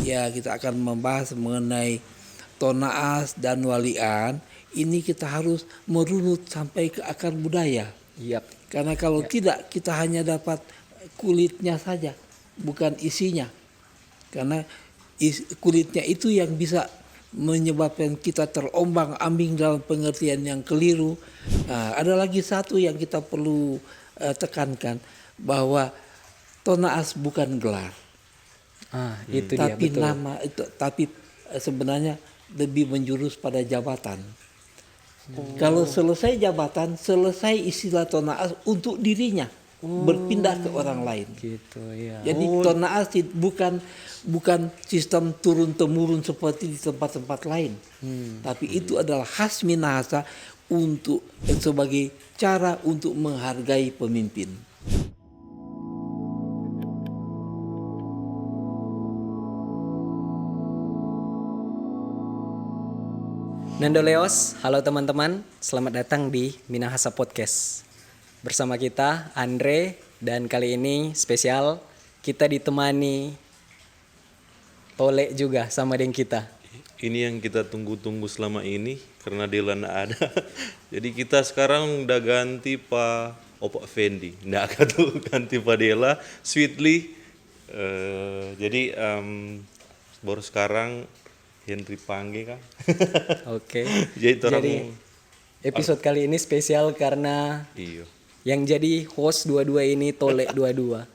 ya kita akan membahas mengenai Tonaas dan Walian. Ini kita harus merunut sampai ke akar budaya. Yap. Karena kalau tidak kita hanya dapat kulitnya saja, bukan isinya. Karena kulitnya itu yang bisa menyebabkan kita terombang-ambing dalam pengertian yang keliru. Nah, ada lagi satu yang kita perlu tekankan, bahwa Tonaas bukan gelar. Itu dia, Tapi betul. nama itu, tapi sebenarnya lebih menjurus pada jabatan. Kalau selesai jabatan, selesai istilah Tonaas untuk dirinya, berpindah ke orang lain. Gitu ya. Jadi Tonaas bukan sistem turun temurun seperti di tempat-tempat lain, tapi itu adalah khas Minahasa untuk sebagai cara untuk menghargai pemimpin. Nando Leos, halo teman-teman, selamat datang di Minahasa Podcast. Bersama kita Andre, dan kali ini spesial kita ditemani Tole juga sama dengan kita. Ini yang kita tunggu-tunggu selama ini karena Dela nggak ada. Jadi kita sekarang udah ganti Pak Opak Fendi. Nggak tuh ganti Pak Dela, Sweetly. Jadi baru sekarang Henry Pangge kan. Oke. Jadi episode kali ini spesial karena iyo. yang jadi host dua-dua ini Tole dua-dua.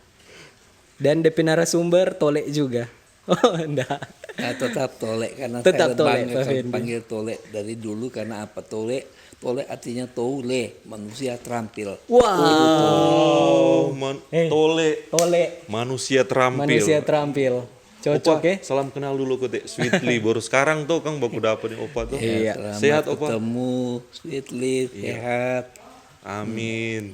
Dan DP narasumber Tole juga. Oh, enggak. Nah, tetap Tole karena Tetap saya Tole, bangga Pak kalau Fendi. panggil Tole dari dulu. Karena apa? Tole artinya toule, manusia terampil. Oh, Tole, manusia terampil. Manusia terampil. Cocok Opa, ya? salam kenal dulu ke Sweetly. Baru sekarang tuh Kang baku dapet nih Opa tuh. Iya. Selamat Sehat Opa. ketemu, Sweetly, sehat. Amin.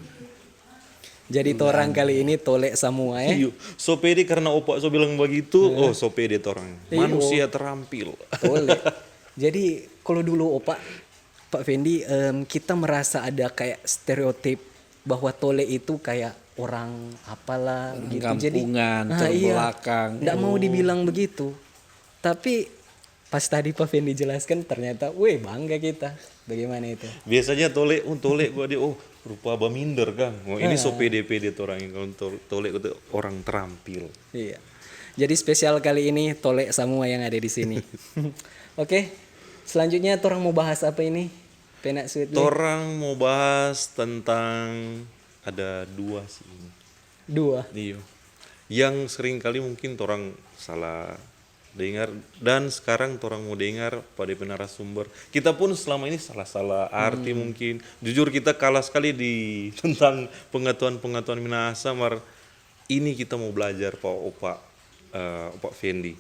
Jadi torang kali ini Tole semua ya. Iyo, so pede karena Opa so bilang begitu, so pede torang. Manusia terampil. Tole. Jadi kalau dulu Pak Fendi, kita merasa ada kayak stereotip bahwa Tole itu kayak orang apalah begitu. Jadi Kampungan, terbelakang. Nggak mau dibilang begitu. Tapi pas tadi Pak Fendi jelaskan ternyata, bangga kita. Bagaimana itu? Biasanya Tole gua dia rupa baminder Kang. Oh, ini so pede-pede torang. Kalau Tole itu orang terampil. Iya. Jadi spesial kali ini Tole semua yang ada di sini. Oke. Selanjutnya orang mau bahas apa ini? Penak Sweetly. Torang mau bahas tentang ada dua sih. Dua. Iya. Yang sering kali mungkin torang salah dengar dan sekarang torang mau dengar pada narasumber. Kita pun selama ini salah-salah arti mungkin. Jujur kita kalah sekali di tentang pengetahuan Minahasa. Ini kita mau belajar Pak Opak Fendi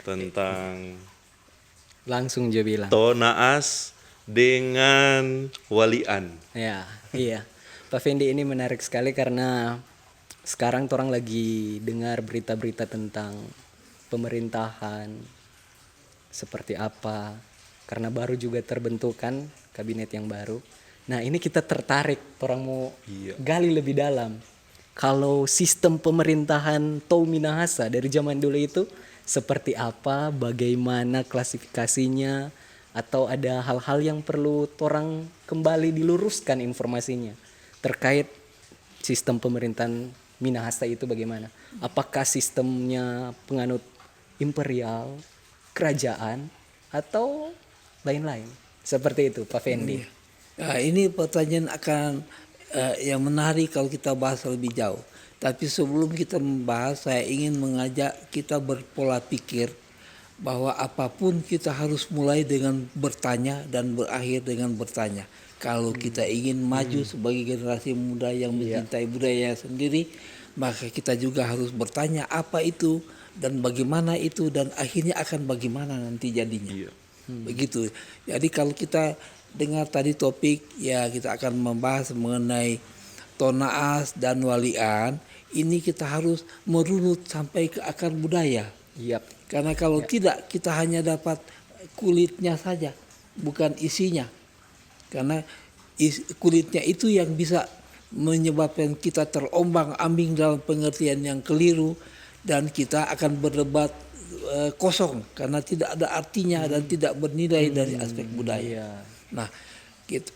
tentang Langsung aja bilang. Tonaas dengan Walian. Ya, iya. Pak Fendi ini menarik sekali karena sekarang orang lagi dengar berita-berita tentang pemerintahan seperti apa, karena baru juga terbentuk kan kabinet yang baru. Nah, ini kita tertarik, orang mau gali lebih dalam. Kalau sistem pemerintahan Tou Minahasa dari zaman dulu itu seperti apa, bagaimana klasifikasinya, atau ada hal-hal yang perlu orang kembali diluruskan informasinya terkait sistem pemerintahan Minahasa itu bagaimana? Apakah sistemnya penganut imperial, kerajaan, atau lain-lain? Seperti itu, Pak Fendi. Nah, ini pertanyaan akan yang menarik kalau kita bahas lebih jauh. Tapi sebelum kita membahas, saya ingin mengajak kita berpola pikir bahwa apapun kita harus mulai dengan bertanya dan berakhir dengan bertanya. Kalau kita ingin maju sebagai generasi muda yang mencintai budaya sendiri, maka kita juga harus bertanya apa itu dan bagaimana itu, dan akhirnya akan bagaimana nanti jadinya. Begitu. Jadi kalau kita dengar tadi topik, ya kita akan membahas mengenai Tonaas dan Walian. Ini kita harus merunut sampai ke akar budaya. Karena kalau tidak kita hanya dapat kulitnya saja, bukan isinya. Karena kulitnya itu yang bisa menyebabkan kita terombang-ambing dalam pengertian yang keliru, dan kita akan berdebat kosong karena tidak ada artinya dan tidak bernilai dari aspek budaya. Iya. Nah,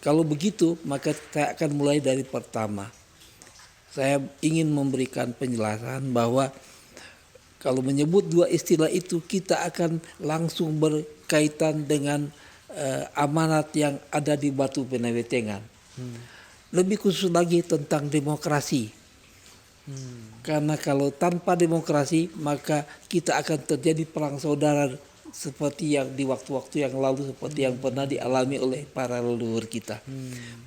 kalau begitu maka saya akan mulai dari pertama. Saya ingin memberikan penjelasan bahwa kalau menyebut dua istilah itu kita akan langsung berkaitan dengan amanat yang ada di Batu Penawetengan. Lebih khusus lagi tentang demokrasi. Karena kalau tanpa demokrasi maka kita akan terjadi perang saudara seperti yang di waktu-waktu yang lalu, seperti yang pernah dialami oleh para leluhur kita.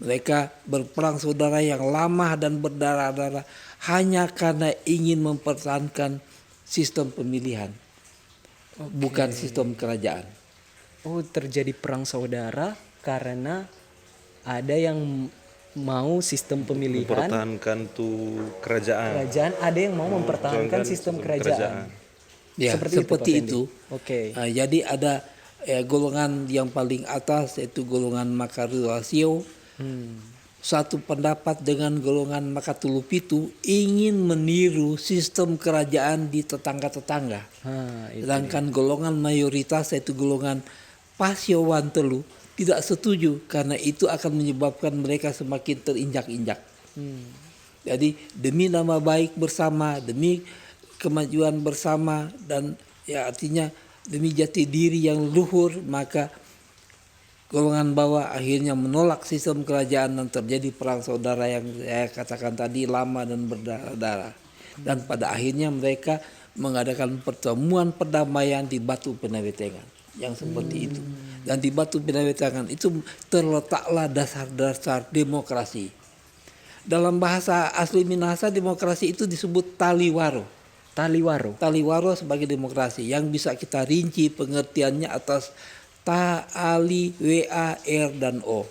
Mereka berperang saudara yang lama dan berdarah-darah hanya karena ingin mempertahankan sistem pemilihan, bukan sistem kerajaan. Oh, terjadi perang saudara karena ada yang mau sistem pemilihan Mempertahankan tuh kerajaan. ada yang mau mempertahankan sistem kerajaan. Ya, Seperti seperti itu, Pak itu. Fendi. Oke. Jadi ada golongan yang paling atas yaitu golongan Makaruasio. Satu pendapat dengan golongan Makatulupitu ingin meniru sistem kerajaan di tetangga-tetangga. Itu Sedangkan golongan mayoritas yaitu golongan Pasiowantelu tidak setuju karena itu akan menyebabkan mereka semakin terinjak-injak. Jadi demi nama baik bersama, demi kemajuan bersama dan ya artinya demi jati diri yang luhur maka golongan bawah akhirnya menolak sistem kerajaan dan terjadi perang saudara yang saya katakan tadi lama dan berdarah-darah. Dan pada akhirnya mereka mengadakan pertemuan perdamaian di Batu Penawetengan yang seperti itu. Dan di Batu Penawetengan itu terletaklah dasar-dasar demokrasi. Dalam bahasa asli Minahasa demokrasi itu disebut taliwaro. Taliwaro. Taliwaro sebagai demokrasi yang bisa kita rinci pengertiannya atas ta, ali, wa, r, dan o.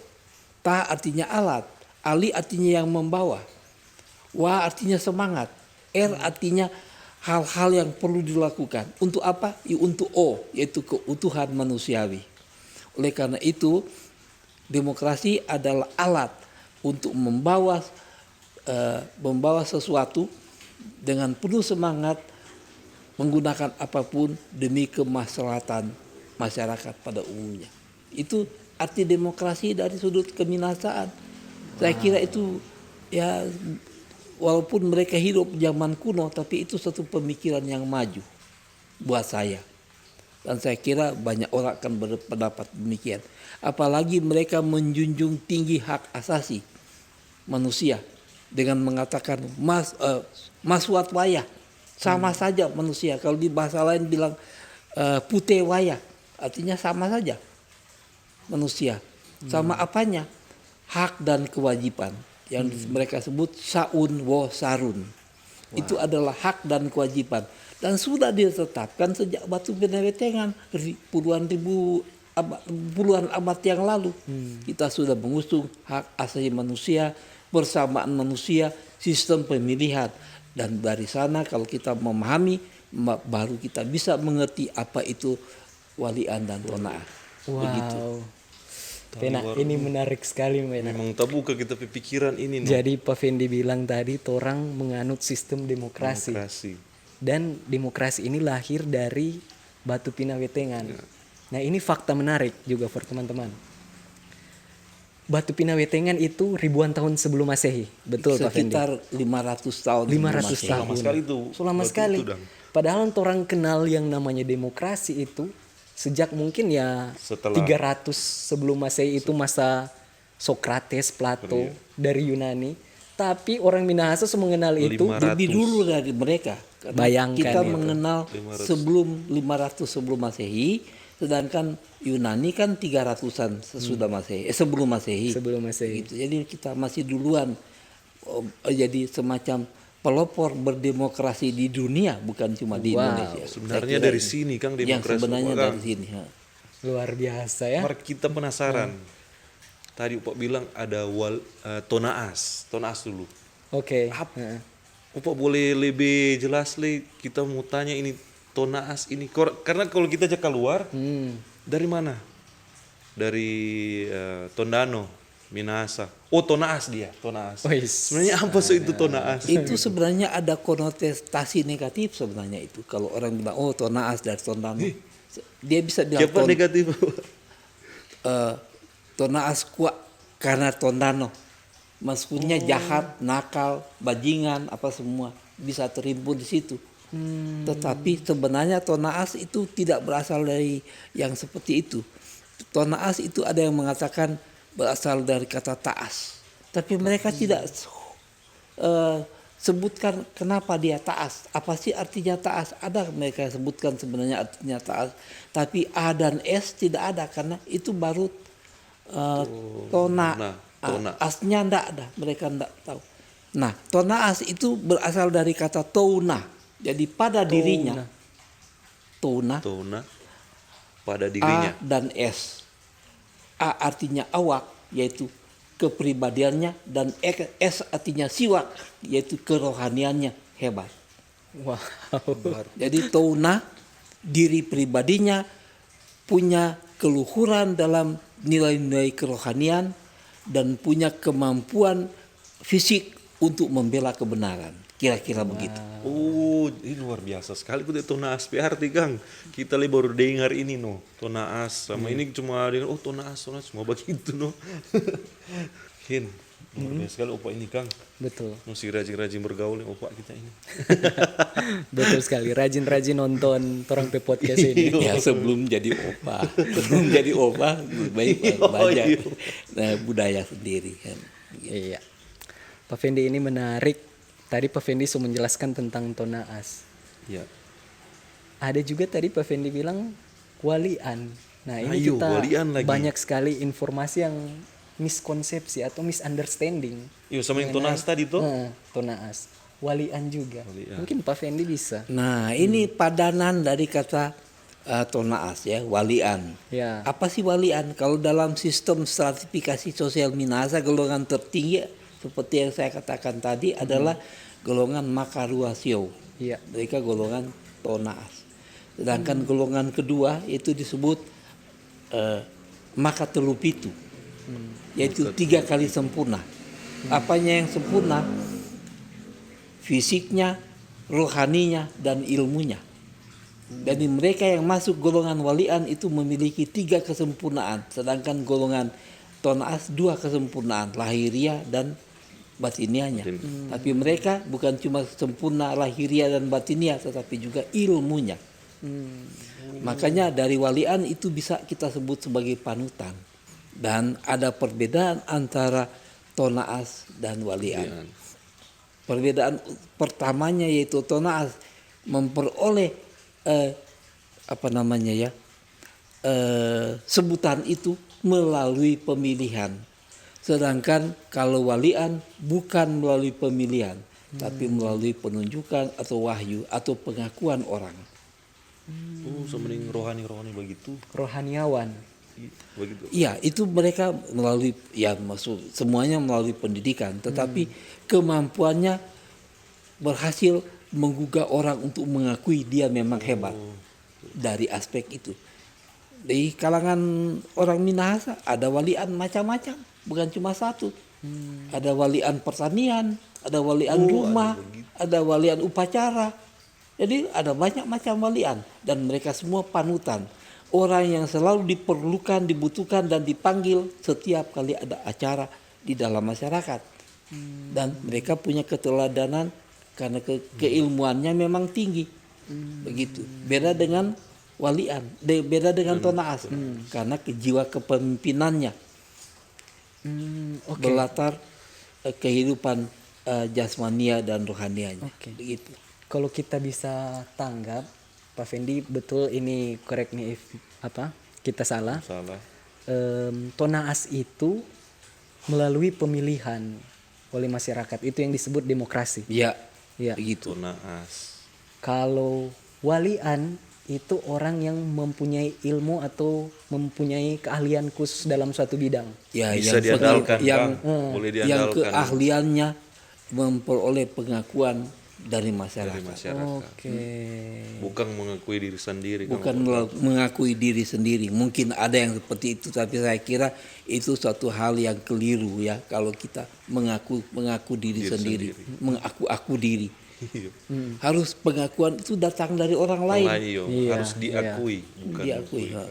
Ta artinya alat, ali artinya yang membawa, wa artinya semangat, r artinya hal-hal yang perlu dilakukan. Untuk apa? Untuk o, yaitu keutuhan manusiawi. Oleh karena itu, demokrasi adalah alat untuk membawa sesuatu dengan penuh semangat menggunakan apapun demi kemaslahatan masyarakat pada umumnya. Itu arti demokrasi dari sudut keminahasaan. Saya kira itu ya walaupun mereka hidup zaman kuno tapi itu satu pemikiran yang maju buat saya. Dan saya kira banyak orang akan berpendapat demikian. Apalagi mereka menjunjung tinggi hak asasi manusia dengan mengatakan maswat wayah sama saja manusia. Kalau di bahasa lain bilang pute wayah artinya sama saja manusia. Sama apanya? Hak dan kewajiban yang mereka sebut saun wo sarun. Itu adalah hak dan kewajiban dan sudah ditetapkan sejak Batu Penawetengan puluhan abad yang lalu. Kita sudah mengusung hak asasi manusia, persamaan manusia, sistem pemilihan. Dan dari sana kalau kita memahami baru kita bisa mengerti apa itu walian dan tona'ah. Begitu. Wow. Pena, ini menarik sekali, Pena. Memang terbuka kita pikiran ini. Jadi Pak Fendi bilang tadi orang menganut sistem demokrasi. Dan demokrasi ini lahir dari Batu Penawetengan. Nah, ini fakta menarik juga for teman-teman. Batu Penawetengan itu ribuan tahun sebelum Masehi. Betul Pak Fendi? Sekitar 500 tahun. 500 tahun. Lama sekali itu. Selama sekali. Padahal orang kenal yang namanya demokrasi itu sejak mungkin ya Setelah 300 sebelum Masehi itu masa Sokrates, Plato dari Yunani. Tapi orang Minahasa mengenal itu 500. lebih dulu dari mereka. Karena Bayangkan kita itu. mengenal 500. sebelum 500 sebelum Masehi, sedangkan Yunani kan 300-an sesudah Masehi, sebelum Masehi. sebelum Masehi. Gitu. Jadi kita masih duluan jadi semacam pelopor berdemokrasi di dunia, bukan cuma di Indonesia. Sebenarnya Saya kira dari ini. sini Kang Yang demokrasi. sebenarnya Kang. dari sini. Ha. Luar biasa ya. Mari kita penasaran. Tadi Upak bilang ada tonaas dulu. Oke. Apa? Upak boleh lebih jelas kita mau tanya ini tonaas ini karena kalau kita aja keluar dari mana? Dari Tondano. Minahasa. Oh, Tonaas dia, Tonaas. Wis. Sebenarnya apa sih itu Tonaas? Itu sebenarnya ada konotasi negatif sebenarnya itu. Kalau orang bilang, oh Tonaas dari Tondano. Dia bisa bilang Siapa negatif? Tonaas kuat karena Tondano. Maksudnya jahat, nakal, bajingan, apa semua bisa terhimpun di situ. Tetapi sebenarnya Tonaas itu tidak berasal dari yang seperti itu. Tonaas itu ada yang mengatakan berasal dari kata taas. Tapi mereka tidak sebutkan kenapa dia taas. Apa sih artinya taas? Ada mereka sebutkan sebenarnya artinya taas. Tapi A dan S tidak ada karena itu baru tona. Tona. Asnya tidak ada. Mereka tidak tahu. Nah, tonaas itu berasal dari kata touna. Jadi pada dirinya. Touna. Tona pada dirinya. A dan S. A artinya awak, yaitu kepribadiannya, dan S artinya siwak, yaitu kerohaniannya hebat. Wow. Jadi Touna, diri pribadinya punya keluhuran dalam nilai-nilai kerohanian dan punya kemampuan fisik untuk membela kebenaran. Kira-kira begitu. Oh, ini luar biasa sekali itu Tonaas berarti Kang. Kita baru dengar ini no, Tonaas. Sama ini cuma dengar oh Tonaas cuma begitu no. Hin, luar biasa sekali opa ini Kang. Betul. Mesti rajin-rajin bergaul dengan opa kita ini. Betul sekali. Rajin-rajin nonton Torang Pe Podcast ini. Ya sebelum jadi opa, baik belajar budaya sendiri kan. Iya. Pak Fendi ini menarik. Tadi Pak Fendi sudah menjelaskan tentang Tonaas. Ya. Ada juga tadi Pak Fendi bilang walian. Nah ini Ayo, kita walian lagi. banyak sekali informasi yang miskonsepsi atau misunderstanding. Iya sama yang Tonaas tadi tuh. Tonaas. Walian juga. Walian. Mungkin Pak Fendi bisa. Nah ini padanan dari kata Tonaas ya, walian. Ya. Apa sih walian? Kalau dalam sistem stratifikasi sosial Minahasa golongan tertinggi seperti yang saya katakan tadi adalah golongan Makaruasio. Iya. Mereka golongan Tonaas. Sedangkan golongan kedua itu disebut Makatelupitu. Yaitu 3 kali sempurna. Apanya yang sempurna? Fisiknya, rohaninya, dan ilmunya. Jadi mereka yang masuk golongan walian itu memiliki 3 kesempurnaan. Sedangkan golongan Tonaas 2 kesempurnaan, lahiriah dan batiniahnya. Tapi mereka bukan cuma sempurna lahiriah dan batiniah, tetapi juga ilmunya. Makanya dari walian itu bisa kita sebut sebagai panutan. Dan ada perbedaan antara Tonaas dan walian. Perbedaan pertamanya yaitu Tonaas memperoleh sebutan itu melalui pemilihan. Sedangkan kalau walian bukan melalui pemilihan, tapi melalui penunjukan atau wahyu atau pengakuan orang. Oh, semening rohani-rohani begitu. Rohaniawan. Begitu. Iya, itu mereka melalui maksud semuanya melalui pendidikan, tetapi kemampuannya berhasil menggugah orang untuk mengakui dia memang hebat dari aspek itu. Di kalangan orang Minahasa ada walian macam-macam, bukan cuma satu. Ada walian pertanian, ada walian rumah, ada walian upacara. Jadi ada banyak macam walian dan mereka semua panutan. Orang yang selalu diperlukan, dibutuhkan dan dipanggil setiap kali ada acara di dalam masyarakat. Dan mereka punya keteladanan karena keilmuannya memang tinggi. Begitu. Beda dengan walian, beda dengan Tonaas karena jiwa kepemimpinannya berlatar kehidupan jasmania dan rohanianya. Begitu. Kalau kita bisa tanggap, Pak Fendi betul ini correct me if kita salah. Salah. Tonaas itu melalui pemilihan oleh masyarakat itu yang disebut demokrasi. Ya, Ya. begitu. Tonaas. Kalau walian itu orang yang mempunyai ilmu atau mempunyai keahlian khusus dalam suatu bidang. Ya, Bisa yang diandalkan, yang, Bang. Boleh yang diandalkan. keahliannya memperoleh pengakuan dari dari masyarakat. masyarakat. Oke. Bukan mengakui diri sendiri. Kang. Bukan mengakui diri sendiri. Mungkin ada yang seperti itu, tapi saya kira itu suatu hal yang keliru ya kalau kita mengaku diri sendiri, mengaku diri. Iya. Harus pengakuan itu datang dari orang lain. Lain, Iya, harus diakui, bukan Diakui. diakui. Ha.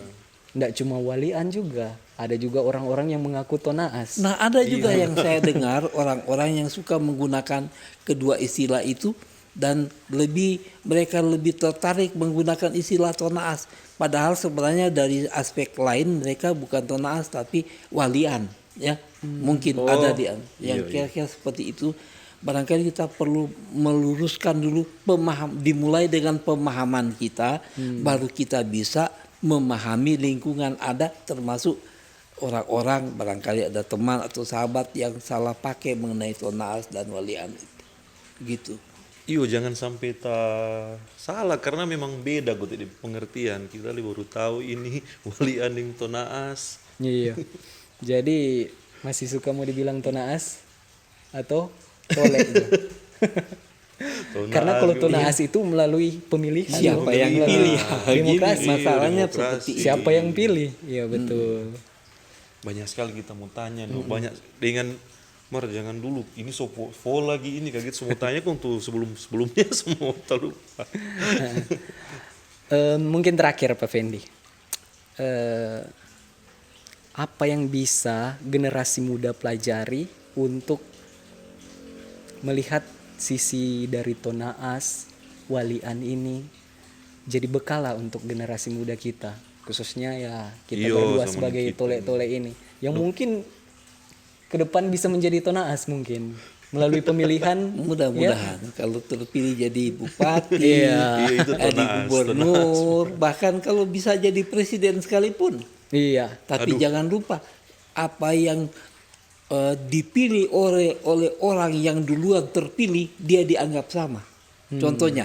Nggak cuma walian juga, ada juga orang-orang yang mengaku tonaas. Nah, ada juga yang saya dengar orang-orang yang suka menggunakan kedua istilah itu dan mereka lebih tertarik menggunakan istilah tonaas. Padahal sebenarnya dari aspek lain mereka bukan tonaas tapi walian, ya. Mungkin ada yang kira-kira seperti itu. Barangkali kita perlu meluruskan dulu dimulai dengan pemahaman kita, baru kita bisa memahami lingkungan adat termasuk orang-orang, barangkali ada teman atau sahabat yang salah pakai mengenai tonaas dan walian gitu. Iyo, jangan sampai salah karena memang beda gitu di pengertian. Kita baru tahu ini walian yang tonaas. Iya. Jadi masih suka mau dibilang tonaas atau tole? Karena kalau tonaas itu melalui pemilihan. Siapa yang pilih? Demokrasi. Masalahnya Demokrasi. seperti itu. Siapa yang pilih? Iya betul. Banyak sekali kita mau tanya, banyak dengan jangan dulu ini lagi ini kaget semua tanya kok untuk sebelumnya semua terlupa. Mungkin terakhir Pak Fendi, apa yang bisa generasi muda pelajari untuk melihat sisi dari tonaas, walian ini jadi bekal lah untuk generasi muda kita, khususnya ya kita berdua sama sebagai kita. tole-tole ini, yang mungkin ke depan bisa menjadi tonaas mungkin melalui pemilihan. Mudah-mudahan kalau terpilih jadi bupati, Iya. Iya, itu jadi tonaas, gubernur, bahkan kalau bisa jadi presiden sekalipun. Iya. Tapi jangan lupa apa yang dipilih oleh orang yang duluan terpilih, dia dianggap sama. Contohnya,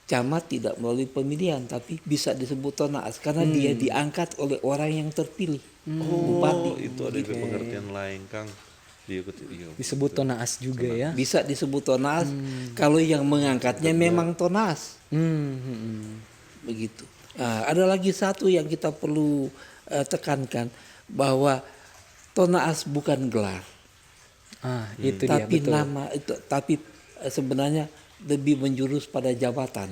camat tidak melalui pemilihan tapi bisa disebut tonaas karena dia diangkat oleh orang yang terpilih. Bupati Itu ada pengertian lain, Kang. Disebut tonaas juga ya. bisa disebut tonaas kalau yang mengangkatnya memang tonaas. Begitu. Nah, ada lagi satu yang kita perlu tekankan bahwa tonaas bukan gelar, Itu dia tapi betul. nama itu, tapi sebenarnya lebih menjurus pada jabatan.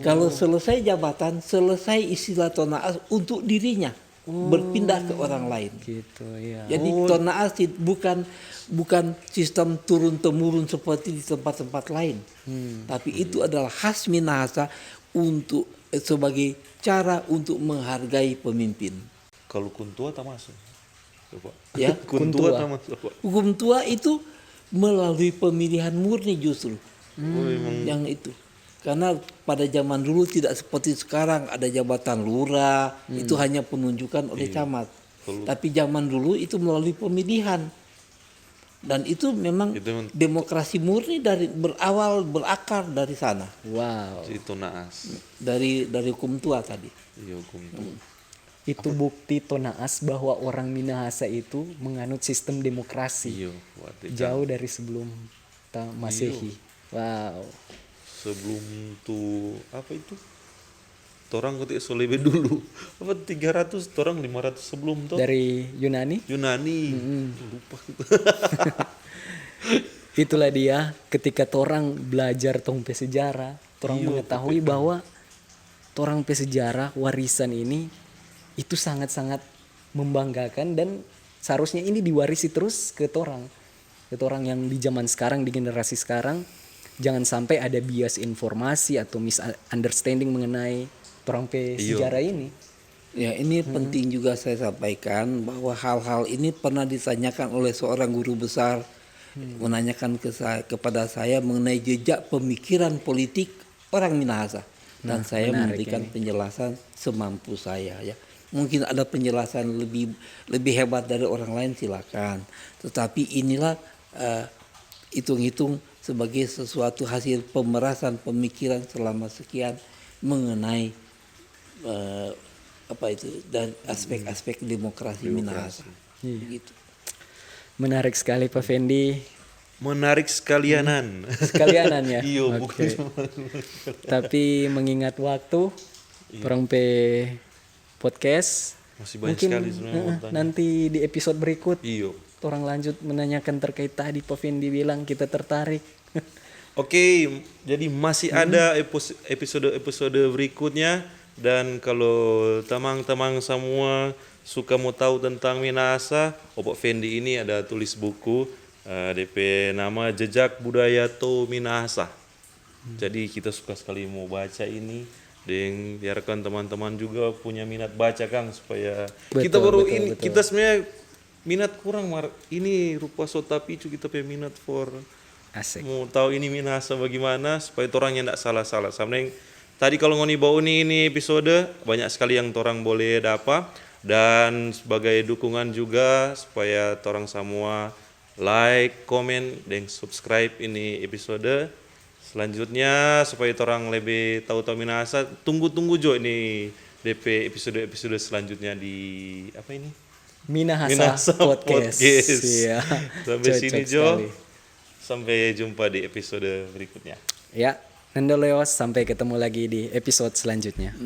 Kalau selesai jabatan, selesai istilah tonaas untuk dirinya, berpindah ke orang lain. Gitu ya. Jadi tonaas bukan sistem turun temurun seperti di tempat-tempat lain, tapi itu adalah khas Minahasa untuk sebagai cara untuk menghargai pemimpin. Kalau kuntua tak masuk. Coba. Ya, kuntua tak masuk. Pak. hukum tua itu melalui pemilihan murni justru yang itu. Karena pada zaman dulu tidak seperti sekarang ada jabatan lurah, itu hanya penunjukan oleh camat. Tapi zaman dulu itu melalui pemilihan. Dan itu memang demokrasi murni berakar dari sana. Wow. Itu naas. Dari hukum tua tadi. Iya, kuntua. Itu bukti tonaas bahwa orang Minahasa itu menganut sistem demokrasi. Iya, waktu Jauh dari sebelum Masehi. Wow. sebelum tuh apa itu? Torang ketik lebih dulu. Apa 300, torang 500 sebelum tuh. Dari Yunani. Lupa gitu. Itulah dia ketika torang belajar tong pe sejarah, torang mengetahui bahwa torang pe sejarah warisan ini itu sangat-sangat membanggakan dan seharusnya ini diwarisi terus ke torang yang di zaman sekarang, di generasi sekarang. Jangan sampai ada bias informasi atau misunderstanding mengenai torang pe sejarah ini. Ya, ini penting juga saya sampaikan bahwa hal-hal ini pernah ditanyakan oleh seorang guru besar, menanyakan kepada saya mengenai jejak pemikiran politik orang Minahasa, dan saya memberikan penjelasan semampu saya. Ya, mungkin ada penjelasan lebih hebat dari orang lain, silakan. Tetapi inilah hitung-hitung sebagai sesuatu hasil pemerasan pemikiran selama sekian mengenai dan aspek-aspek demokrasi Minahasa. Begitu. Menarik sekali Pak Fendi. menarik sekalianan. sekalianan ya. Iya, Oke. bukan cuma Tapi mengingat waktu, orang pe podcast masih banyak mungkin sekali sebenarnya mau tanya. nanti di episode berikut Iya. orang lanjut menanyakan terkait tadi Pak Fendi bilang kita tertarik. Oke, jadi masih ada episode berikutnya, dan kalau teman-teman semua suka mau tahu tentang Minahasa, Opo Fendi ini ada tulis buku, DP nama Jejak Budaya To Minahasa. Jadi kita suka sekali mau baca ini, dan biarkan teman-teman juga punya minat baca Kang, supaya kita baru ini kita sebenarnya minat kurang ini rupa Sota Picu, kita punya minat for Asik. mau tahu ini Minahasa bagaimana supaya orangnya tidak salah-salah. Sebenarnya tadi kalau ngoni bau ini episode banyak sekali yang orang boleh dapat, dan sebagai dukungan juga supaya orang semua like, komen, dan subscribe ini episode selanjutnya supaya orang lebih tahu-tahu Minahasa. Tunggu-tunggu jo ini DP episode selanjutnya di apa ini? Minahasa Podcast. Iya. Sampai Cocok sini Jo. sekali. Sampai jumpa di episode berikutnya. Ya, Nando Leos, sampai ketemu lagi di episode selanjutnya.